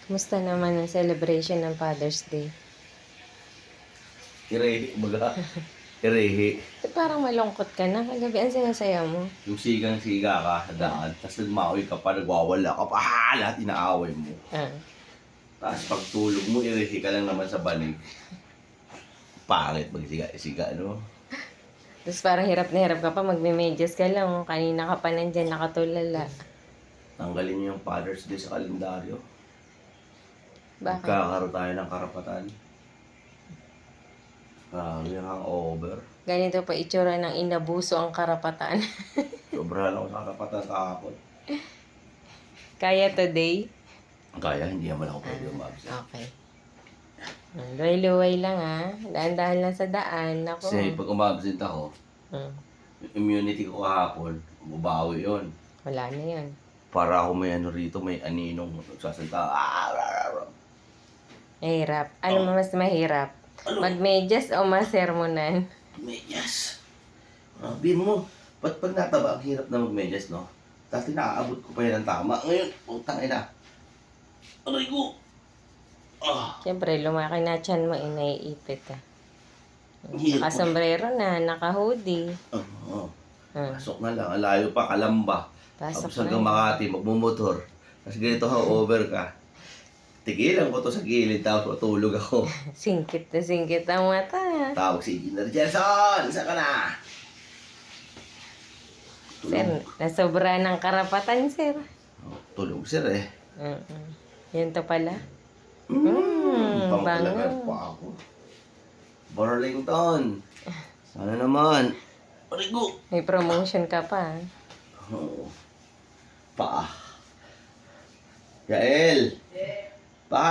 Kumusta naman ang celebration ng Father's Day? Irehi, baga. Irehi. Parang malungkot ka na. Kagabi ang sinasaya mo. Yung sigang-siga ka sa daan, tapos nagmaoy ka pa, nagwawala ka pa, lahat inaaway mo. Ah. Tapos pagtulog mo, irehi ka lang naman sa banig. Pangit magsiga-siga, no? Tapos parang hirap na hirap ka pa. Magme-medyas ka lang. Kanina ka pa nandyan nakatulala. Tanggalin niyo yung Father's Day sa kalendaryo. Bakit? Magkakaroon tayo ng karapatan. Grabe ang over. Ganito pa itsura ng inabuso ang karapatan. Sobrahan ako sa karapatan kahapon. Kaya today? Kaya, hindi naman ako pwede umabsent. Okay. Luway-luway lang ha. Daan-daan lang sa daan. Ako. Kasi pag umabsent ako, Hmm. yung immunity ko kahapon, bubawi yun. Wala na yun. Para ako may ano rito, may aninong nagsasalita. Mahirap. Ano mo mas mahirap? Ano? Magmedyas o masermonan? Medyas. Sabihin mo, pag nataba, ang hirap na magmedyas, no? Dati naaabot ko pa yan ng tama. Ngayon, utang ina. Aray ko! Siyempre, lumaki na tiyan mo, inaiipit ka. Hirap. Naka-sombrero na, naka-hoodie. Pasok na lang. Ang layo pa, Kalamba. Pasok Tapos hanggang Makati, magmumotor. Tapos ganito over ka. Tigilan ko to sa gilid, tapos matulog ako. Singkit na singkit ang mata. Tawag si Engineer Jelson! Saan ka na? Sir, nasobra ng karapatan, sir. Tulog, sir eh. Yan to pala. Pangkalagan pa ako. Burlington. Sana naman. Arigo. May promotion ka pa. Oh. Pa. Yael.